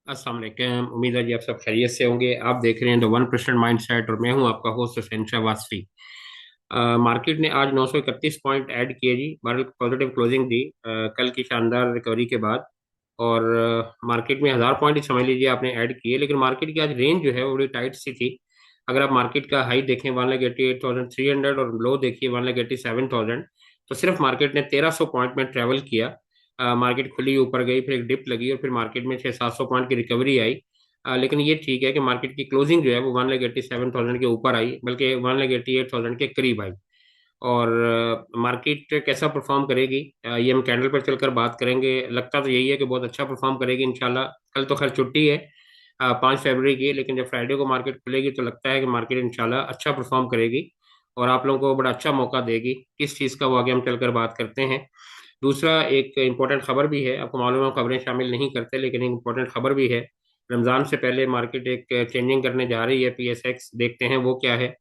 अस्सलाम वालेकुम। उम्मीद है जी आप सब खैरियत से होंगे। आप देख रहे हैं द 1% माइंडसेट और मैं हूं आपका होस्ट शहनशाह वासफी। मार्केट ने आज 931 पॉइंट ऐड किए जी। मार्केट पॉजिटिव क्लोजिंग दी कल की शानदार रिकवरी के बाद। और मार्केट में 1000 पॉइंट ही समझ लीजिए आपने ऐड किए, लेकिन मार्केट की आज रेंज जो है वो बड़ी टाइट सी थी। अगर आप मार्केट का हाई देखें 1,88,300 और लो देखिए 1,87,000, तो सिर्फ मार्केट ने 1300 पॉइंट में ट्रेवल किया। मार्केट खुली ऊपर गई, फिर एक डिप लगी और फिर मार्केट में 600-700 पॉइंट की रिकवरी आई। लेकिन ये ठीक है कि मार्केट की क्लोजिंग जो है वो 1,87,000 के ऊपर आई, बल्कि 1,88,000 के करीब आई। और मार्केट कैसा परफॉर्म करेगी, ये हम कैंडल पर चलकर बात करेंगे। लगता तो यही है कि बहुत अच्छा परफॉर्म करेगी इंशाल्लाह। कल तो खैर छुट्टी है 5 फरवरी की, लेकिन जब फ्राइडे को मार्केट खुलेगी तो लगता है कि मार्केट इंशाल्लाह अच्छा परफॉर्म करेगी और आप लोगों को बड़ा अच्छा मौका देगी। किस चीज़ का वो आगे हम चलकर बात करते हैं। दूसरा एक इम्पोर्टेंट खबर भी है, आपको मालूम है हम खबरें शामिल नहीं करते, लेकिन एक इम्पोर्टेंट खबर भी है। रमज़ान से पहले मार्केट एक चेंजिंग करने जा रही है, PSX, देखते हैं वो क्या है।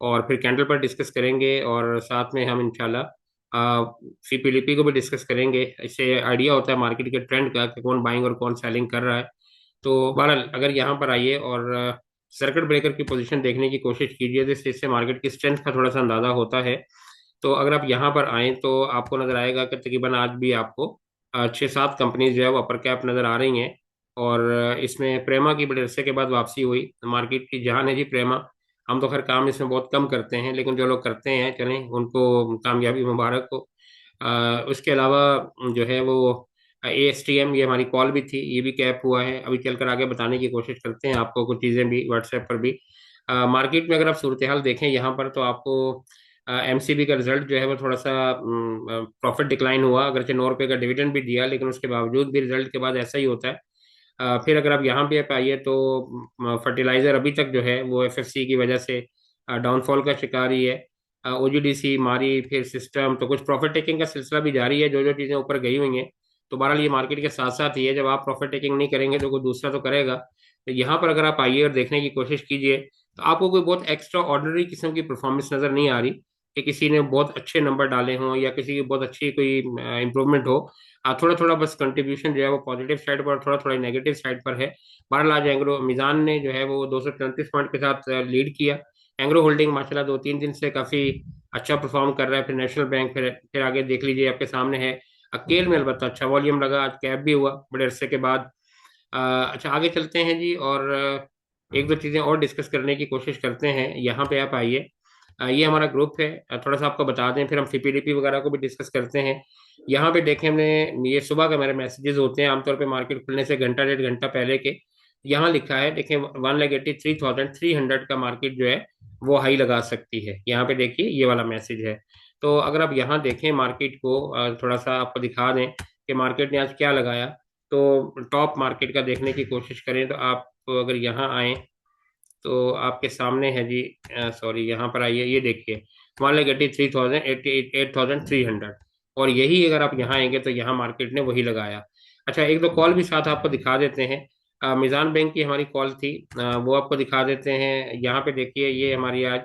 और फिर कैंडल पर डिस्कस करेंगे और साथ में हम इंशाल्लाह CPDP को भी डिस्कस करेंगे। इससे आइडिया होता है मार्केट के ट्रेंड का कि कौन बाइंग और कौन सेलिंग कर रहा है। तो बहरहाल अगर यहाँ पर आइए और सर्किट ब्रेकर की पोजीशन देखने की कोशिश कीजिए, तो इससे मार्केट की स्ट्रेंथ का थोड़ा सा अंदाजा होता है। तो अगर आप यहाँ पर आएँ तो आपको नजर आएगा कि तकरीबन आज भी आपको 6-7 कंपनीज जो है वो अपर कैप नजर आ रही हैं। और इसमें प्रेमा की बड़े अरसे के बाद वापसी हुई। मार्केट की जान है जी प्रेमा। हम तो खैर काम इसमें बहुत कम करते हैं, लेकिन जो लोग करते हैं चलें उनको कामयाबी मुबारक हो। उसके अलावा जो है वो ASTM, ये हमारी कॉल भी थी, ये भी कैप हुआ है। अभी चलकर आगे बताने की कोशिश करते हैं आपको कुछ चीज़ें भी व्हाट्सएप पर भी। मार्केट में अगर आप सूरत हाल देखें यहाँ पर तो आपको MCB का रिजल्ट जो है वो थोड़ा सा प्रॉफिट डिक्लाइन हुआ। अगरचे 9 रुपये का डिविडेंड भी दिया, लेकिन उसके बावजूद भी रिजल्ट के बाद ऐसा ही होता है। फिर अगर आप यहाँ पे आइए तो फर्टिलाइजर अभी तक जो है वो FFC की वजह से डाउनफॉल का शिकार ही है। OGDC मारी, फिर सिस्टम, तो कुछ प्रॉफिट टेकिंग का सिलसिला भी जारी है। जो जो चीज़ें ऊपर गई हुई हैं, तो बहरहाल ये मार्केट के साथ साथ ही है। जब आप प्रॉफिट टेकिंग नहीं करेंगे तो कोई दूसरा तो करेगा। तो यहाँ पर अगर आप आइए और देखने की कोशिश कीजिए तो आपको कोई बहुत एक्स्ट्रा ऑर्डिनरी किस्म की परफॉर्मेंस नज़र नहीं आ रही कि किसी ने बहुत अच्छे नंबर डाले हों या किसी की बहुत अच्छी कोई इंप्रूवमेंट हो। थोड़ा थोड़ा बस कंट्रीब्यूशन जो है वो पॉजिटिव साइड पर, थोड़ा थोड़ा नेगेटिव साइड पर है। बहरहाल आज एंग्रो मीज़ान ने जो है वो 234 पॉइंट के साथ लीड किया। एंग्रो होल्डिंग माशाल्लाह 2-3 दिन से काफ़ी अच्छा परफॉर्म कर रहा है। फिर नेशनल बैंक, फिर आगे देख लीजिए आपके सामने है। अकेल में अलबत्ता अच्छा वॉल्यूम लगा, आज कैप भी हुआ बड़े अरसे के बाद। अच्छा आगे चलते हैं जी और एक दो चीज़ें और डिस्कस करने की कोशिश करते हैं। यहाँ पे आप आइए। ये हमारा ग्रुप है। थोड़ा सा आपको बता दें, फिर हम CPDP वगैरह को भी डिस्कस करते हैं। यहाँ पे देखें हमने, ये सुबह का मेरे मैसेजेस होते हैं आमतौर पे मार्केट खुलने से घंटा 1.5 घंटा पहले के। यहाँ लिखा है देखें 1,83,300 का मार्केट जो है वो हाई लगा सकती है। यहाँ पे देखिए ये वाला मैसेज है। तो अगर आप यहाँ देखें मार्केट को, थोड़ा सा आपको दिखा दें कि मार्केट ने आज क्या लगाया। तो टॉप मार्केट का देखने की कोशिश करें तो आप अगर यहाँ आए तो आपके सामने है जी। सॉरी, यहाँ पर आइए, ये देखिए 1,83,000, 88,300। और यही अगर आप यहाँ आएंगे तो यहाँ मार्केट ने वही लगाया। अच्छा एक दो कॉल भी साथ आपको दिखा देते हैं। मिजान बैंक की हमारी कॉल थी, वो आपको दिखा देते हैं। यहाँ पे देखिए ये हमारी आज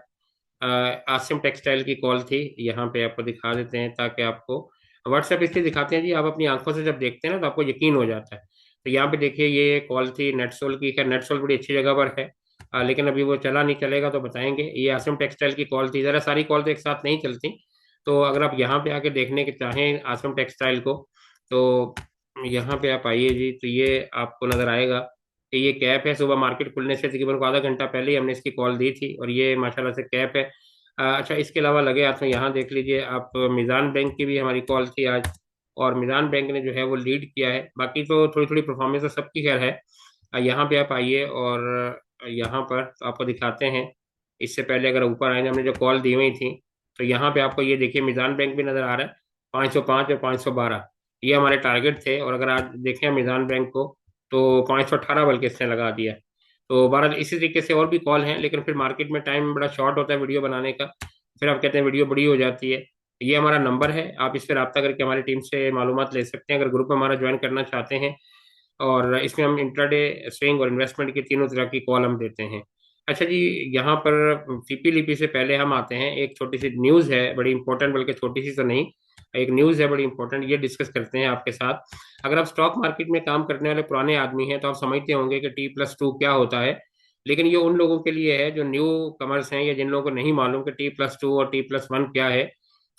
आसिम टेक्सटाइल की कॉल थी। यहाँ पे आपको दिखा देते हैं ताकि आपको व्हाट्सएप इसलिए दिखाते हैं जी, आप अपनी आंखों से जब देखते हैं ना तो आपको यकीन हो जाता है। तो यहाँ पे देखिए ये कॉल थी नेटसोल की। खैर नेटसोल बड़ी अच्छी जगह पर है, लेकिन अभी वो चला नहीं, चलेगा तो बताएंगे। ये आसिम टेक्सटाइल की कॉल थी। ज़रा सारी कॉल तो एक साथ नहीं चलती। तो अगर आप यहाँ पे आके देखने के चाहें आसिम टेक्सटाइल को, तो यहाँ पे आप आइए जी। तो ये आपको नज़र आएगा कि ये कैप है। सुबह मार्केट खुलने से तकरीबन को आधा घंटा पहले ही हमने इसकी कॉल दी थी और ये माशाल्लाह से कैप है। अच्छा इसके अलावा लगे हाथ में यहाँ देख लीजिए आप, मिज़ान बैंक की भी हमारी कॉल थी आज और मिज़ान बैंक ने जो है वो लीड किया है। बाकी तो थोड़ी थोड़ी परफॉर्मेंस तो सबकी खैर है। यहाँ पे आप आइए और यहाँ पर तो आपको दिखाते हैं। इससे पहले अगर ऊपर आए हमने जो कॉल दी हुई थी, तो यहाँ पे आपको ये देखिए मिज़ान बैंक भी नज़र आ रहा है। 505 और 512 ये हमारे टारगेट थे। और अगर आज देखें मिज़ान बैंक को तो 518 बल्कि इसने लगा दिया। तो बहरहाल इसी तरीके से और भी कॉल हैं, लेकिन फिर मार्केट में टाइम बड़ा शॉर्ट होता है वीडियो बनाने का। फिर आप कहते हैं वीडियो बड़ी हो जाती है। ये हमारा नंबर है, आप इस पर रब्ता करके हमारी टीम से मालूमात ले सकते हैं अगर ग्रुप में हमारा ज्वाइन करना चाहते हैं। और इसमें हम इंट्राडे, स्विंग और इन्वेस्टमेंट की तीनों तरह की कॉल हम देते हैं। अच्छा जी, यहाँ पर सीपी लिपि से पहले हम आते हैं, एक छोटी सी न्यूज़ है, बड़ी इंपॉर्टेंट, बल्कि छोटी सी तो नहीं। एक न्यूज़ है बड़ी इंपॉर्टेंट, ये डिस्कस करते हैं आपके साथ। अगर आप स्टॉक मार्केट में काम करने वाले पुराने आदमी हैं तो आप समझते होंगे कि T+2 क्या होता है। लेकिन ये उन लोगों के लिए है जो न्यू कमर्स हैं या जिन लोगों को नहीं मालूम कि T+2 और T+1 क्या है।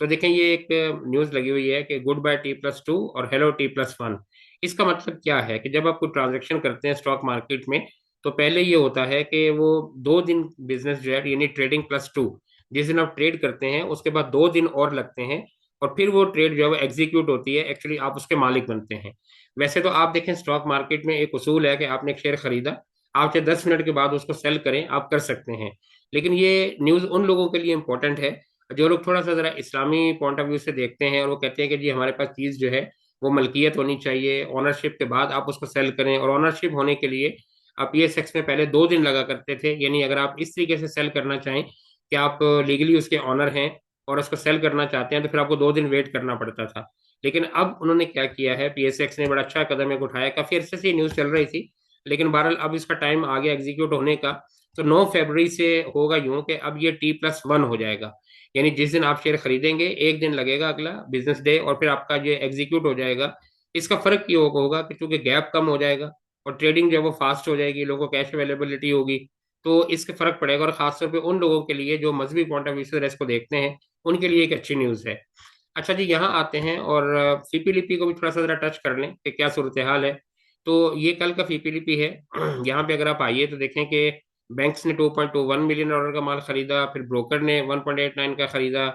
तो देखें, ये एक न्यूज़ लगी हुई है कि गुड बाय T+2 और हेलो T+1। इसका मतलब क्या है कि जब आप कोई ट्रांजेक्शन करते हैं स्टॉक मार्केट में, तो पहले ये होता है कि वो 2 दिन बिजनेस जो है, यानी ट्रेडिंग+2, जिस दिन आप ट्रेड करते हैं उसके बाद 2 दिन और लगते हैं, और फिर वो ट्रेड जो है वो एग्जीक्यूट होती है, एक्चुअली आप उसके मालिक बनते हैं। वैसे तो आप देखें, स्टॉक मार्केट में एक उसूल है कि आपने एक शेयर खरीदा, आप चाहे 10 मिनट के बाद उसको सेल करें, आप कर सकते हैं। लेकिन ये न्यूज़ उन लोगों के लिए इंपॉर्टेंट है जो लोग थोड़ा सा जरा इस्लामी पॉइंट ऑफ व्यू से देखते हैं, और वो कहते हैं कि जी हमारे पास चीज़ जो है वो मलकियत होनी चाहिए, ऑनरशिप के बाद आप उसको सेल करें, और ऑनरशिप होने के लिए आप ये सेक्स में पहले 2 दिन लगा करते थे। यानी अगर आप इस तरीके से सेल करना चाहें कि आप लीगली उसके ऑनर हैं और उसको सेल करना चाहते हैं, तो फिर आपको 2 दिन वेट करना पड़ता था। लेकिन अब उन्होंने क्या किया है, PSX ने बड़ा अच्छा कदम एक उठाया, काफी अरसे से न्यूज चल रही थी, लेकिन बहरहाल अब इसका टाइम आ गया एग्जीक्यूट होने का। तो 9 फरवरी से होगा यूं कि अब ये T+1 हो जाएगा। यानी जिस दिन आप शेयर खरीदेंगे, एक दिन लगेगा अगला बिजनेस डे, और फिर आपका ये एग्जीक्यूट हो जाएगा। इसका फर्क ये होगा कि चूंकि गैप कम हो जाएगा और ट्रेडिंग जो है वो फास्ट हो जाएगी, लोगों को कैश अवेलेबिलिटी होगी, तो इसके फर्क पड़ेगा। और खासतौर पे उन लोगों के लिए जो मजहबी पॉइंट ऑफ व्यू से इसको देखते हैं, उनके लिए एक अच्छी न्यूज़ है। अच्छा जी, यहाँ आते हैं और फीपीलिपी को भी थोड़ा सा जरा टच कर लें कि क्या सूरत हाल है। तो ये कल का फीपीलिपी है। यहाँ पे अगर आप आइए तो देखें कि बैंक्स ने $2.21 मिलियन का माल खरीदा, फिर ब्रोकर ने 1.89 का खरीदा।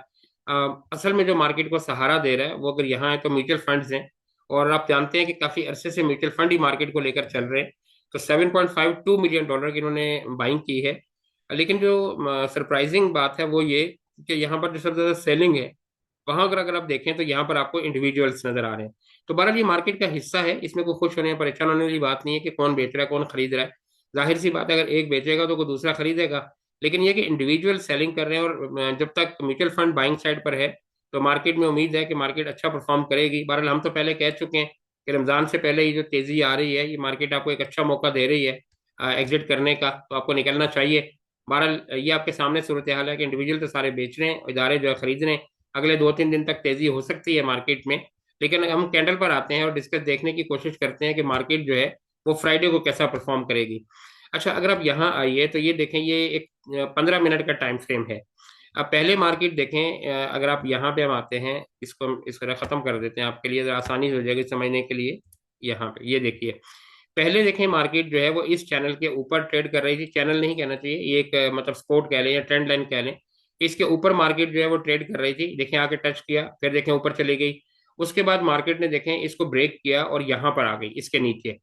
असल में जो मार्केट को सहारा दे रहा है वो अगर यहाँ है तो म्यूचुअल फंड्स हैं, और आप जानते हैं कि काफी अरसे से म्यूचुअल फंड ही मार्केट को लेकर चल रहे हैं। तो $7.52 मिलियन की इन्होंने बाइंग की है। लेकिन जो सरप्राइजिंग बात है वो ये कि यहाँ पर जो सबसे ज्यादा सेलिंग है, वहां अगर अगर आप देखें तो यहाँ पर आपको इंडिविजुअल्स नजर आ रहे हैं। तो बहरहाल ये मार्केट का हिस्सा है, इसमें कोई खुश होने या परेशान होने वाली बात नहीं है कि कौन बेच रहा है कौन खरीद रहा है। जाहिर सी बात है, अगर एक बेचेगा तो कोई दूसरा खरीदेगा। लेकिन ये कि इंडिविजुअल सेलिंग कर रहे हैं, और जब तक म्यूचुअल फंड बाइंग साइड पर है तो मार्केट में उम्मीद है कि मार्केट अच्छा परफॉर्म करेगी। बहरहाल हम तो पहले कह चुके हैं कि रमजान से पहले ये जो तेजी आ रही है, ये मार्केट आपको एक अच्छा मौका दे रही है एग्जिट करने का, तो आपको निकलना चाहिए। बहरहाल ये आपके सामने सूरत हाल है कि इंडिविजुअल तो सारे बेच रहे हैं, इदारे जो है खरीद रहे हैं। अगले 2-3 दिन तक तेजी हो सकती है मार्केट में। लेकिन हम कैंडल पर आते हैं और डिस्कस देखने की कोशिश करते हैं कि मार्केट जो है वो फ्राइडे को कैसा परफॉर्म करेगी। अच्छा, अगर आप यहाँ आइए तो ये देखें, ये एक 15 मिनट का टाइम फ्रेम है। अब पहले मार्केट देखें, अगर आप यहाँ पे हम आते हैं, इसको खत्म कर देते हैं आपके लिए, जरा आसानी हो जाएगी समझने के लिए। यहाँ पे ये देखिए, पहले देखें मार्केट जो है वो इस चैनल के ऊपर ट्रेड कर रही थी। चैनल नहीं कहना चाहिए, ये एक मतलब सपोर्ट कह लें या ट्रेंड लाइन कह लें। इसके ऊपर मार्केट जो है वो ट्रेड कर रही थी, देखें आके टच किया, फिर देखें ऊपर चली गई। उसके बाद मार्केट ने देखें इसको ब्रेक किया और यहाँ पर आ गई इसके नीचे।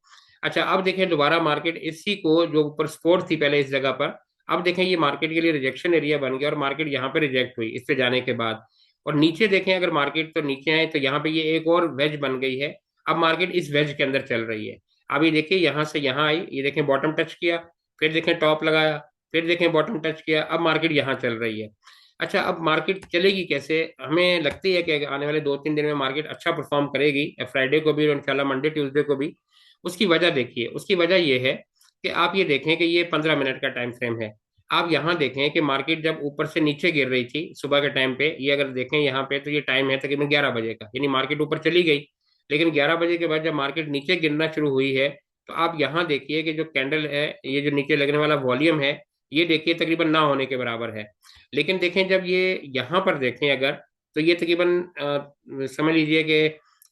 अच्छा, अब देखें दोबारा मार्केट इसी को, जो ऊपर सपोर्ट थी पहले इस जगह पर, अब देखें ये मार्केट के लिए रिजेक्शन एरिया बन गया और मार्केट यहाँ पे रिजेक्ट हुई इस पे जाने के बाद। और नीचे देखें, अगर मार्केट तो नीचे आए तो यहाँ पे ये एक और वेज बन गई है। अब मार्केट इस वेज के अंदर चल रही है। अब ये देखिए, यहाँ से यहाँ आई, ये देखें बॉटम टच किया, फिर देखें टॉप लगाया, फिर देखें बॉटम टच किया, अब मार्केट यहाँ चल रही है। अच्छा, अब मार्केट चलेगी कैसे? हमें लगती है कि आने वाले 2-3 दिन में मार्केट अच्छा परफॉर्म करेगी, फ्राइडे को भी और इंशाल्लाह मंडे ट्यूसडे को भी। उसकी वजह देखिए, उसकी वजह यह है कि आप ये देखें कि ये 15 मिनट का टाइम फ्रेम है। आप यहाँ देखें कि मार्केट जब ऊपर से नीचे गिर रही थी सुबह के टाइम पे, ये अगर देखें यहाँ पे, तो ये टाइम है तकरीबन 11 बजे का, यानी मार्केट ऊपर चली गई। लेकिन 11 बजे के बाद जब मार्केट नीचे गिरना शुरू हुई है, तो आप यहाँ देखिए कि जो कैंडल है, ये जो नीचे लगने वाला वॉल्यूम है, ये देखिए तकरीबन ना होने के बराबर है। लेकिन देखें जब ये यहाँ पर देखें अगर, तो ये तकरीबन समझ लीजिए कि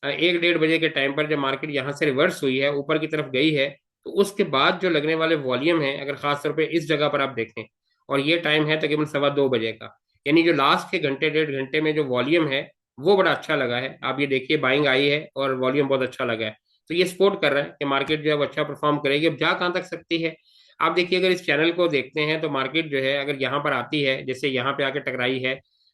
1-1:30 बजे के टाइम पर जब मार्केट यहाँ से रिवर्स हुई है, ऊपर की तरफ गई है, तो उसके बाद जो लगने वाले वॉल्यूम है, अगर खास तौर पे इस जगह पर आप देखें, और ये टाइम है तकरीबन 2:15 बजे का, यानी जो लास्ट के घंटे 1.5 घंटे में जो वॉल्यूम है वो बड़ा अच्छा लगा है। आप ये देखिए, बाइंग आई है और वॉल्यूम बहुत अच्छा लगा है। तो ये सपोर्ट कर रहा है कि मार्केट जो है वो अच्छा परफॉर्म करेगी। अब जा कहाँ तक सकती है, आप देखिए, अगर इस चैनल को देखते हैं तो मार्केट जो है अगर यहाँ पर आती है, जैसे यहाँ पे आके टकराई है,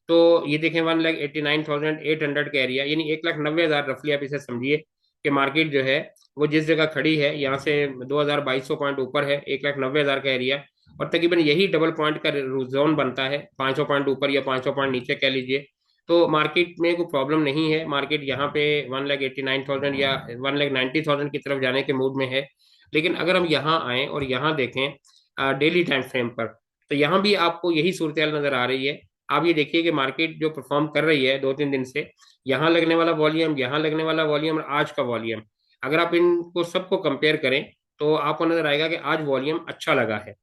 तो ये देखें 1,89,800 का एरिया, यानी 1,90,000 रफली आप इसे समझिए कि मार्केट जो है वो जिस जगह खड़ी है, यहाँ से 2,200 पॉइंट ऊपर है, 1,90,000 का एरिया। और तकरीबन यही डबल पॉइंट का जोन बनता है, 500 पॉइंट ऊपर या 500 पॉइंट नीचे कह लीजिए। तो मार्केट में कोई प्रॉब्लम नहीं है, मार्केट यहाँ पे 1,89,000 या 1,90,000 की तरफ जाने के मूड में है। लेकिन अगर हम यहाँ आए और यहाँ देखें डेली टाइम फ्रेम पर, तो यहाँ भी आपको यही सूरत हाल नजर आ रही है आप ये देखिए कि मार्केट जो परफॉर्म कर रही है 2-3 दिन से, यहाँ लगने वाला वॉल्यूम, यहाँ लगने वाला वॉल्यूम और आज का वॉल्यूम, अगर आप इनको सबको कंपेयर करें तो आपको नजर आएगा कि आज वॉल्यूम अच्छा लगा है।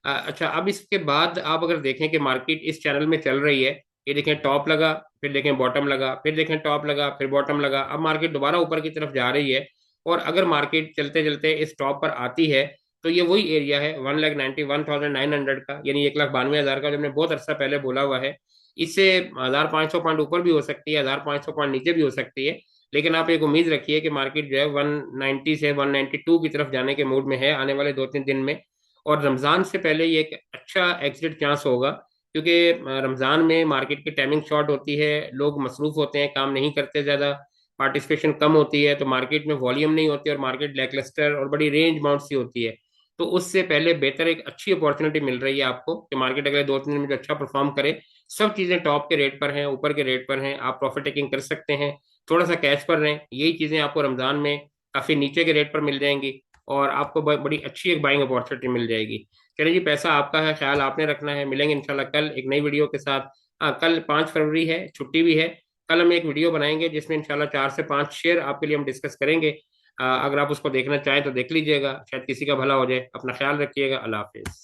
अच्छा, अब इसके बाद आप अगर देखें कि मार्केट इस चैनल में चल रही है, ये देखें टॉप लगा, फिर देखें बॉटम लगा, फिर देखें टॉप लगा, फिर बॉटम लगा, अब मार्केट दोबारा ऊपर की तरफ जा रही है। और अगर मार्केट चलते चलते इस टॉप पर आती है तो ये वही एरिया है 1,91,900 का, यानी 1,92,000 का, जो हमने बहुत अरसा पहले बोला हुआ है। इससे 1,500 पॉइंट ऊपर भी हो सकती है, 1,500 पॉइंट नीचे भी हो सकती है। लेकिन आप एक उम्मीद रखिए कि मार्केट जो है 190 से 192 की तरफ जाने के मूड में है आने वाले 2-3 दिन में। और रमजान से पहले ये एक अच्छा एग्जिट चांस होगा, क्योंकि रमजान में मार्केट की टाइमिंग शॉर्ट होती है, लोग मसरूफ होते हैं, काम नहीं करते ज्यादा, पार्टिसिपेशन कम होती है, तो मार्केट में वॉल्यूम नहीं होती और मार्केट लैकलस्टर और बड़ी रेंज बाउंड सी होती है। तो उससे पहले बेहतर एक अच्छी अपॉर्चुनिटी मिल रही है आपको कि मार्केट अगले 2-3 दिन में जो अच्छा परफॉर्म करे, सब चीजें टॉप के रेट पर हैं, ऊपर के रेट पर हैं, आप प्रॉफिट टेकिंग कर सकते हैं, थोड़ा सा कैश पर रहें, यही चीजें आपको रमजान में काफी नीचे के रेट पर मिल जाएंगी और आपको बड़ी अच्छी एक बाइंग अपॉर्चुनिटी मिल जाएगी। चलिए जी, पैसा आपका है, ख्याल आपने रखना है। मिलेंगे इंशाल्लाह कल एक नई वीडियो के साथ। हाँ, कल 5 फरवरी है, छुट्टी भी है। कल हम एक वीडियो बनाएंगे जिसमें इंशाल्लाह 4 से 5 शेयर आपके लिए हम डिस्कस करेंगे। अगर आप उसको देखना चाहें तो देख लीजिएगा, शायद किसी का भला हो जाए। अपना ख्याल रखिएगा। अल्लाह हाफिज।